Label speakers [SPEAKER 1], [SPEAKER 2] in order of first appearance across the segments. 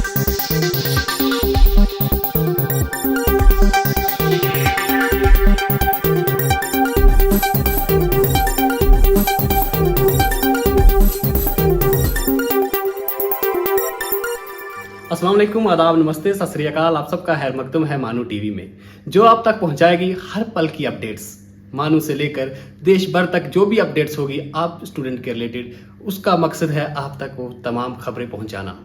[SPEAKER 1] अस्सलाम वालेकुम, आदाब, नमस्ते, सत श्री अकाल। आप सबका खैर मकदम है मानू टीवी में, जो आप तक पहुंचाएगी हर पल की अपडेट्स। मानू से लेकर देश भर तक जो भी अपडेट्स होगी आप स्टूडेंट के रिलेटेड, उसका मकसद है आप तक वो तमाम खबरें पहुंचाना।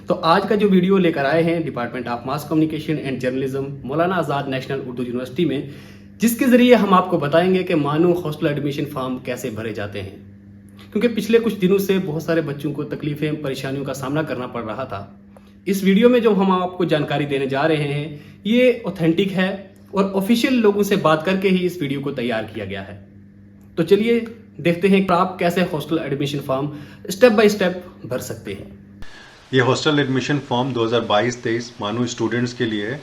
[SPEAKER 1] तो आज का जो वीडियो लेकर आए हैं department of mass communication and journalism, Maulana Azad national Urdu university में, जिसके जरिए हम आपको बताएंगे कि मानू हॉस्टल एडमिशन फॉर्म कैसे भरे जाते हैं। क्योंकि पिछले कुछ दिनों से बहुत सारे बच्चों को तकलीफें, परेशानियों का सामना करना पड़ रहा था। इस वीडियो में जो हम आपको जानकारी देने जा रहे हैं ये ऑथेंटिक है और ऑफिशियल लोगों से बात करके ही इस वीडियो को तैयार किया गया है। तो चलिए देखते हैं कि आप कैसे hostel admission form step by step भर सकते हैं।
[SPEAKER 2] ये हॉस्टल एडमिशन फॉर्म 2022-23 मानू स्टूडेंट्स के लिए है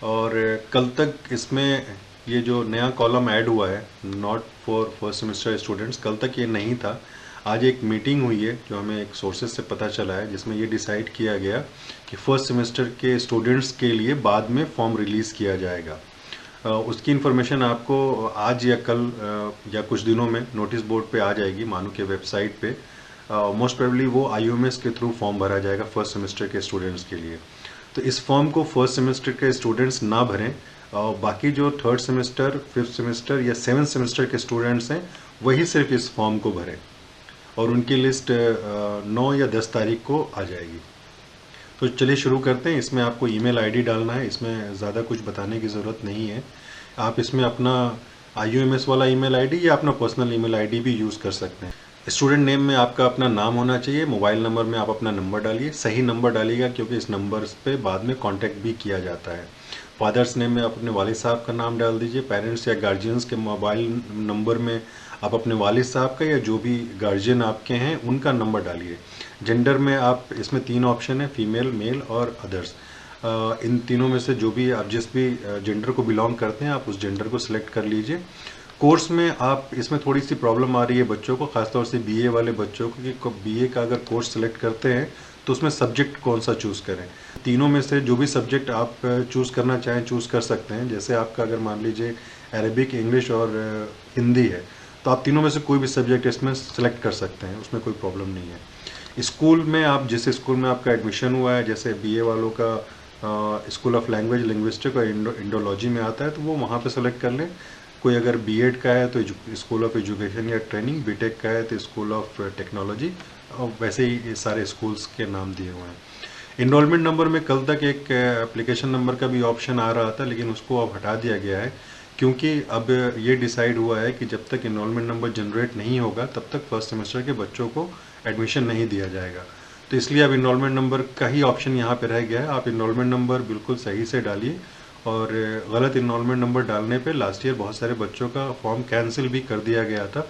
[SPEAKER 2] और कल तक इसमें ये जो नया कॉलम ऐड हुआ है not for first semester students, कल तक ये नहीं था। आज एक मीटिंग हुई है जो हमें एक सोर्सेज से पता चला है, जिसमें ये डिसाइड किया गया कि फर्स्ट सेमेस्टर के स्टूडेंट्स के लिए बाद में फॉर्म रिलीज़ किया जाएगा। उसकी इन्फॉर्मेशन आपको आज या कल या कुछ दिनों में नोटिस बोर्ड पे आ जाएगी मानू के वेबसाइट पे। मोस्ट प्रोबेबली वो IUMS के थ्रू फॉर्म भरा जाएगा फर्स्ट सेमेस्टर के स्टूडेंट्स के लिए। तो इस फॉर्म को फर्स्ट सेमेस्टर के स्टूडेंट्स ना भरें, बाकी जो थर्ड सेमेस्टर, फिफ्थ सेमेस्टर या सेवन्थ सेमेस्टर के स्टूडेंट्स हैं वही सिर्फ इस फॉर्म को भरें और उनकी लिस्ट 9 या 10 तारीख को आ जाएगी। तो चलिए शुरू करते हैं। इसमें आपको ईमेल आईडी डालना है, इसमें ज़्यादा कुछ बताने की ज़रूरत नहीं है। आप इसमें अपना IUMS वाला ईमेल आईडी या अपना पर्सनल ईमेल आईडी भी यूज़ कर सकते हैं। स्टूडेंट नेम में आपका अपना नाम होना चाहिए, मोबाइल नंबर में आप अपना नंबर डालिए, सही नंबर डालिएगा क्योंकि इस नंबर पे बाद में कॉन्टैक्ट भी किया जाता है। फादर्स नेम में आप अपने वालिद साहब का नाम डाल दीजिए। पेरेंट्स या गार्जियंस के मोबाइल नंबर में आप अपने वालिद साहब का या जो भी गार्जियन आपके हैं उनका नंबर डालिए। जेंडर में आप इसमें 3 ऑप्शन है, फीमेल, मेल और अदर्स। इन तीनों में से जो भी आप जिस भी जेंडर को बिलोंग करते हैं आप उस जेंडर को सिलेक्ट कर लीजिए। कोर्स में आप इसमें थोड़ी सी प्रॉब्लम आ रही है बच्चों को, खासतौर से BA वाले बच्चों को, कि BA का अगर कोर्स सिलेक्ट करते हैं तो उसमें सब्जेक्ट कौन सा चूज़ करें। तीनों में से जो भी सब्जेक्ट आप चूज़ करना चाहें चूज़ कर सकते हैं। जैसे आपका अगर मान लीजिए अरेबिक, इंग्लिश और हिंदी है तो आप तीनों में से कोई भी सब्जेक्ट इसमें सेलेक्ट कर सकते हैं, उसमें कोई प्रॉब्लम नहीं है। स्कूल में आप जिस स्कूल में आपका एडमिशन हुआ है, जैसे BA वालों का स्कूल ऑफ लैंग्वेज, लिंग्विस्टिक और इंडोलॉजी में आता है तो वो वहाँ पे सेलेक्ट कर लें। कोई अगर B.Ed का है तो स्कूल ऑफ एजुकेशन या ट्रेनिंग, B.Tech का है तो स्कूल ऑफ टेक्नोलॉजी, और वैसे ही ये सारे स्कूल्स के नाम दिए हुए हैं। इनरोलमेंट नंबर में कल तक एक एप्लीकेशन नंबर का भी ऑप्शन आ रहा था, लेकिन उसको अब हटा दिया गया है क्योंकि अब ये डिसाइड हुआ है कि जब तक इनरोलमेंट नंबर जनरेट नहीं होगा तब तक फर्स्ट सेमेस्टर के बच्चों को एडमिशन नहीं दिया जाएगा। तो इसलिए अब इनरोलमेंट नंबर का ही ऑप्शन यहाँ पे रह गया है। आप इनरोलमेंट नंबर बिल्कुल सही से डालिए और गलत इनरोलमेंट नंबर डालने पे लास्ट ईयर बहुत सारे बच्चों का फॉर्म कैंसिल भी कर दिया गया था।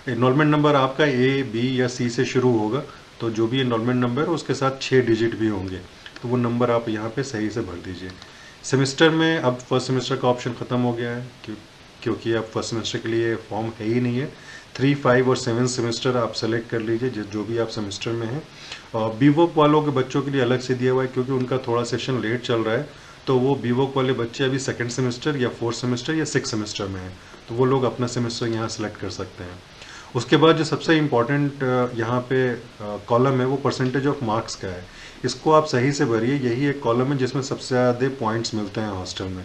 [SPEAKER 2] इनरोलमेंट नंबर आपका A, B या C से शुरू होगा, तो जो भी इनरोलमेंट नंबर है उसके साथ 6 डिजिट भी होंगे, तो वो नंबर आप यहाँ पे सही से भर दीजिए। सेमेस्टर में अब फर्स्ट सेमेस्टर का ऑप्शन ख़त्म हो गया है क्योंकि अब फर्स्ट सेमेस्टर के लिए फॉर्म है ही नहीं है। 3, 5 और 7 सेमेस्टर आप सेलेक्ट कर लीजिए जो भी आप सेमेस्टर में हैं। और BVOC वालों के बच्चों के लिए अलग से दिया हुआ है क्योंकि उनका थोड़ा सेशन लेट चल रहा है, तो वो BVOC वाले बच्चे अभी 2nd सेमेस्टर या 4th सेमेस्टर या 6th सेमेस्टर में हैं, तो वो लोग अपना सेमेस्टर यहाँ सेलेक्ट कर सकते हैं। उसके बाद जो सबसे इम्पॉर्टेंट यहाँ पे कॉलम है वो परसेंटेज ऑफ मार्क्स का है। इसको आप सही से भरिए, यही एक कॉलम है जिसमें सबसे ज़्यादा पॉइंट्स मिलते हैं हॉस्टल में।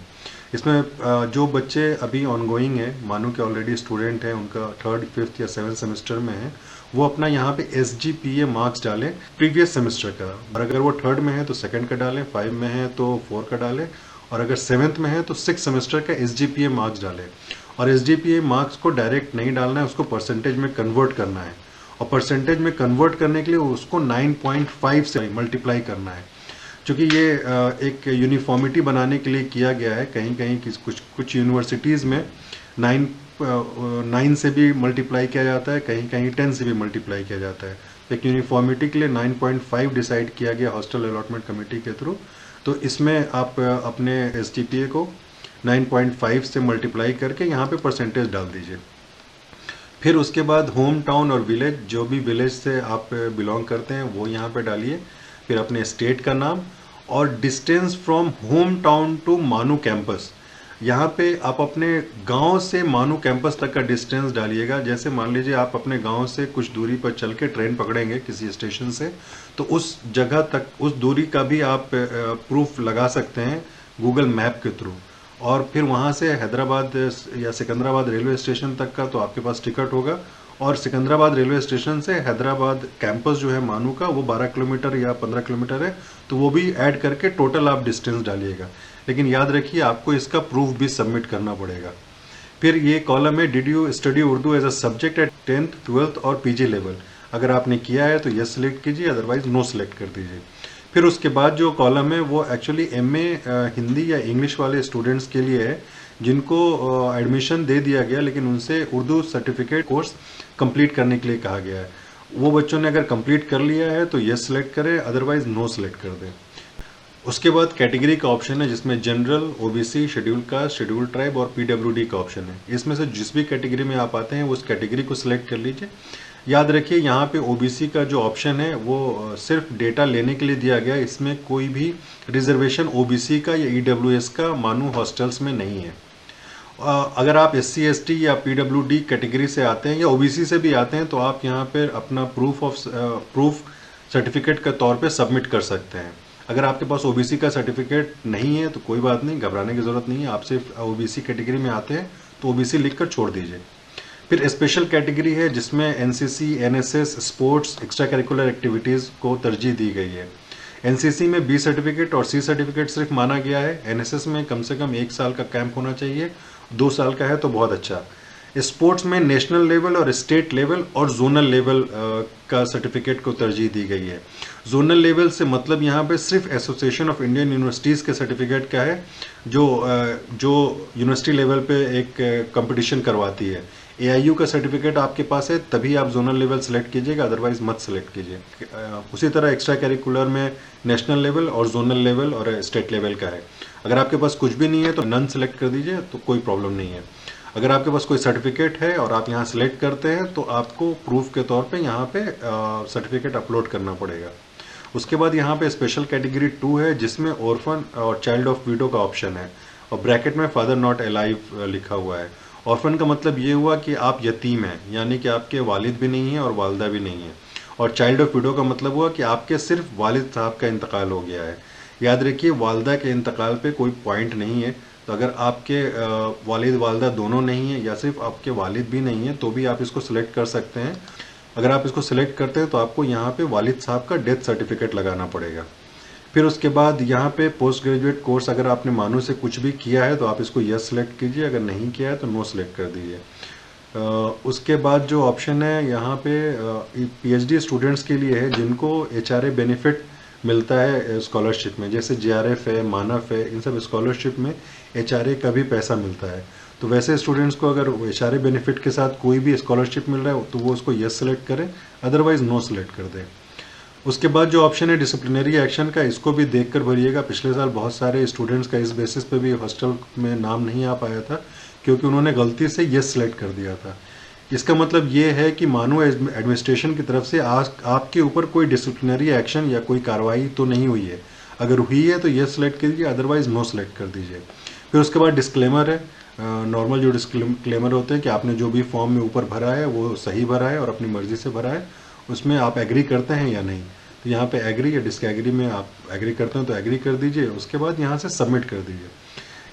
[SPEAKER 2] इसमें जो बच्चे अभी ऑनगोइंग है, मानो कि ऑलरेडी स्टूडेंट हैं, उनका 3rd, 5th या 7th सेमेस्टर में है, वो अपना यहाँ पे SGPA मार्क्स डालें प्रीवियस सेमेस्टर का। और अगर वो 3rd में है तो 2nd का डालें, 5 में है तो 4 का डालें, और अगर 7th में है तो 6th सेमेस्टर का SGPA मार्क्स डालें। और SGPA मार्क्स को डायरेक्ट नहीं डालना है, उसको परसेंटेज में कन्वर्ट करना है, और परसेंटेज में कन्वर्ट करने के लिए उसको 9.5 से मल्टीप्लाई करना है। क्योंकि ये एक यूनिफॉर्मिटी बनाने के लिए किया गया है। कहीं कहीं कुछ यूनिवर्सिटीज़ में 9 से भी मल्टीप्लाई किया जाता है, कहीं कहीं 10 से भी मल्टीप्लाई किया जाता है। एक यूनिफॉर्मिटी के लिए 9.5 डिसाइड किया गया हॉस्टल अलॉटमेंट कमेटी के थ्रू। तो इसमें आप अपने SGPA को 9.5 से मल्टीप्लाई करके यहाँ पे परसेंटेज डाल दीजिए। फिर उसके बाद होम टाउन और विलेज, जो भी विलेज से आप बिलोंग करते हैं वो यहाँ पे डालिए। फिर अपने स्टेट का नाम और distance from home town to MANUU campus. यहाँ पे आप अपने गांव से मानू कैंपस तक का डिस्टेंस डालिएगा। जैसे मान लीजिए आप अपने गांव से कुछ दूरी पर चल के ट्रेन पकड़ेंगे किसी स्टेशन से, तो उस जगह तक उस दूरी का भी आप प्रूफ लगा सकते हैं गूगल मैप के थ्रू। और फिर वहाँ से हैदराबाद या सिकंदराबाद रेलवे स्टेशन तक का तो आपके पास टिकट होगा, और सिकंदराबाद रेलवे स्टेशन से हैदराबाद कैंपस जो है मानू का वो 12 किलोमीटर या 15 किलोमीटर है, तो वो भी ऐड करके टोटल आप डिस्टेंस डालिएगा। लेकिन याद रखिए आपको इसका प्रूफ भी सबमिट करना पड़ेगा। फिर ये कॉलम है, did you study Urdu as a subject at 10th 12th और पीजी लेवल। अगर आपने किया है तो यस सिलेक्ट कीजिए, अदरवाइज नो सिलेक्ट कर दीजिए। फिर उसके बाद जो कॉलम है वो एक्चुअली एमए हिंदी या इंग्लिश वाले स्टूडेंट्स के लिए है जिनको एडमिशन दे दिया गया लेकिन उनसे उर्दू सर्टिफिकेट कोर्स कंप्लीट करने के लिए कहा गया है। वो बच्चों ने अगर कंप्लीट कर लिया है तो यस सिलेक्ट करें, अदरवाइज नो सिलेक्ट कर दें। उसके बाद कैटेगरी का ऑप्शन है जिसमें general, OBC, schedule caste, schedule tribe और पीडब्ल्यूडी का ऑप्शन है। इसमें से जिस भी कैटेगरी में आप आते हैं उस कैटेगरी को सिलेक्ट कर लीजिए। याद रखिए यहाँ पे ओबीसी का जो ऑप्शन है वो सिर्फ डेटा लेने के लिए दिया गया है, इसमें कोई भी रिजर्वेशन ओबीसी का या ईडब्ल्यूएस का मानू हॉस्टल्स में नहीं है। अगर आप एससी एसटी या पीडब्ल्यूडी कैटेगरी से आते हैं या ओबीसी से भी आते हैं तो आप यहाँ पर अपना प्रूफ सर्टिफिकेट के तौर पे सबमिट कर सकते हैं। अगर आपके पास ओबीसी का सर्टिफिकेट नहीं है तो कोई बात नहीं, घबराने की ज़रूरत नहीं है। आप सिर्फ ओबीसी कैटेगरी में आते हैं तो ओबीसी लिखकर छोड़ दीजिए। फिर स्पेशल कैटेगरी है जिसमें NCC, NSS, sports, extra curricular activities को तरजीह दी गई है। एनसीसी में बी सर्टिफिकेट और सी सर्टिफिकेट सिर्फ माना गया है। एनएसएस में कम से कम 1 साल का कैंप होना चाहिए, 2 साल का है तो बहुत अच्छा। स्पोर्ट्स में नेशनल लेवल और स्टेट लेवल और जोनल लेवल का सर्टिफिकेट को तरजीह दी गई है। जोनल लेवल से मतलब यहाँ पे सिर्फ एसोसिएशन ऑफ इंडियन यूनिवर्सिटीज़ के सर्टिफिकेट का है जो यूनिवर्सिटी लेवल पे एक कंपटीशन करवाती है। एआईयू का सर्टिफिकेट आपके पास है तभी आप जोनल लेवल सेलेक्ट कीजिएगा, अदरवाइज मत सेलेक्ट कीजिए। उसी तरह एक्स्ट्रा करिकुलर में नेशनल लेवल और जोनल लेवल और स्टेट लेवल का है। अगर आपके पास कुछ भी नहीं है तो नन सेलेक्ट कर दीजिए, तो कोई प्रॉब्लम नहीं है। अगर आपके पास कोई सर्टिफिकेट है और आप यहाँ सेलेक्ट करते हैं तो आपको प्रूफ के तौर पे यहाँ पे सर्टिफिकेट अपलोड करना पड़ेगा। उसके बाद यहाँ पे स्पेशल कैटेगरी 2 है जिसमें ऑर्फन और चाइल्ड ऑफ विडो का ऑप्शन है और ब्रैकेट में फादर नॉट अलाइव लिखा हुआ है। ऑर्फन का मतलब ये हुआ कि आप यतीम हैं, यानी कि आपके वालिद भी नहीं है और वालदा भी नहीं है। और चाइल्ड ऑफ विडो का मतलब हुआ कि आपके सिर्फ वालिद साहब का इंतकाल हो गया है। याद रखिए वालदा के इंतकाल पे कोई पॉइंट नहीं है, तो अगर आपके वालिद वालदा दोनों नहीं है या सिर्फ आपके वालिद भी नहीं है तो भी आप इसको सिलेक्ट कर सकते हैं। अगर आप इसको सिलेक्ट करते हैं तो आपको यहाँ पे वालिद साहब का डेथ सर्टिफिकेट लगाना पड़ेगा। फिर उसके बाद यहाँ पे पोस्ट ग्रेजुएट कोर्स अगर आपने मानू से कुछ भी किया है तो आप इसको यस सिलेक्ट कीजिए, अगर नहीं किया है तो नो सिलेक्ट कर दीजिए। उसके बाद जो ऑप्शन है यहाँ पे पीएचडी स्टूडेंट्स के लिए है जिनको एचआरए बेनिफिट मिलता है स्कॉलरशिप में, जैसे जेआरएफ है, मानफ है, इन सब स्कॉलरशिप में एचआरए का भी पैसा मिलता है। तो वैसे स्टूडेंट्स को अगर एचआरए बेनिफिट के साथ कोई भी स्कॉलरशिप मिल रहा है तो वो उसको यस सेलेक्ट करें, अदरवाइज नो सेलेक्ट कर दें। उसके बाद जो ऑप्शन है डिसिप्लिनरी एक्शन का, इसको भी देखकर भरिएगा। पिछले साल बहुत सारे स्टूडेंट्स का इस बेसिस पे भी हॉस्टल में नाम नहीं आ पाया था क्योंकि उन्होंने गलती से यस सेलेक्ट कर दिया था। इसका मतलब ये है कि मानो एडमिनिस्ट्रेशन की तरफ से आपके ऊपर कोई डिसिप्लिनरी एक्शन या कोई कार्रवाई तो नहीं हुई है। अगर हुई है तो यस सेलेक्ट कीजिए, अदरवाइज नो सेलेक्ट कर दीजिए। फिर उसके बाद डिस्क्लेमर है। नॉर्मल जो डिस्क्लेमर होते हैं कि आपने जो भी फॉर्म में ऊपर भरा है वो सही भरा है और अपनी मर्जी से भरा है, उसमें आप एग्री करते हैं या नहीं। तो यहाँ पे एग्री या डिसएग्री में आप एग्री करते हैं तो एग्री कर दीजिए, उसके बाद यहाँ से सबमिट कर दीजिए।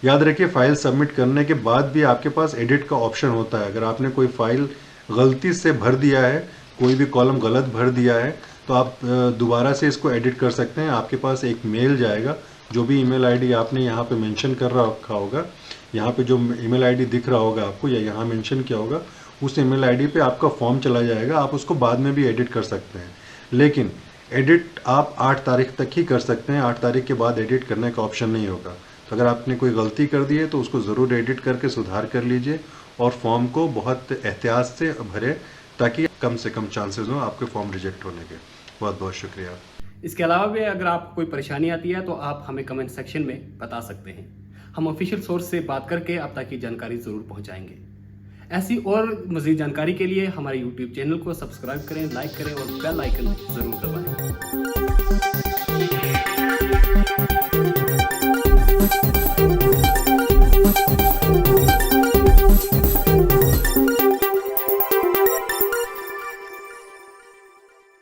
[SPEAKER 2] याद रखिए फाइल सबमिट करने के बाद भी आपके पास एडिट का ऑप्शन होता है। अगर आपने कोई फाइल गलती से भर दिया है, कोई भी कॉलम गलत भर दिया है, तो आप दोबारा से इसको एडिट कर सकते हैं। आपके पास एक मेल जाएगा, जो भी ईमेल आईडी आपने यहाँ पे मेंशन कर रखा होगा, यहाँ पे जो ईमेल आईडी दिख रहा होगा आपको या यहाँ मेंशन किया होगा, उस ईमेल आईडी पे आपका फॉर्म चला जाएगा। आप उसको बाद में भी एडिट कर सकते हैं, लेकिन एडिट आप 8 तारीख तक ही कर सकते हैं। 8 तारीख के बाद एडिट करने का ऑप्शन नहीं होगा। तो अगर आपने कोई गलती कर दी है तो उसको ज़रूर एडिट करके सुधार कर लीजिए और फॉर्म को बहुत एहतियात से भरें ताकि कम से कम चांसेस हों आपके फॉर्म रिजेक्ट होने के। बहुत बहुत शुक्रिया।
[SPEAKER 1] इसके अलावा भी अगर आपको कोई परेशानी आती है तो आप हमें कमेंट सेक्शन में बता सकते हैं। हम ऑफिशियल सोर्स से बात करके आप तक की जानकारी ज़रूर पहुंचाएंगे। ऐसी और मज़ीद जानकारी के लिए हमारे YouTube चैनल को सब्सक्राइब करें, लाइक करें और बेल आइकन ज़रूर दबाएं।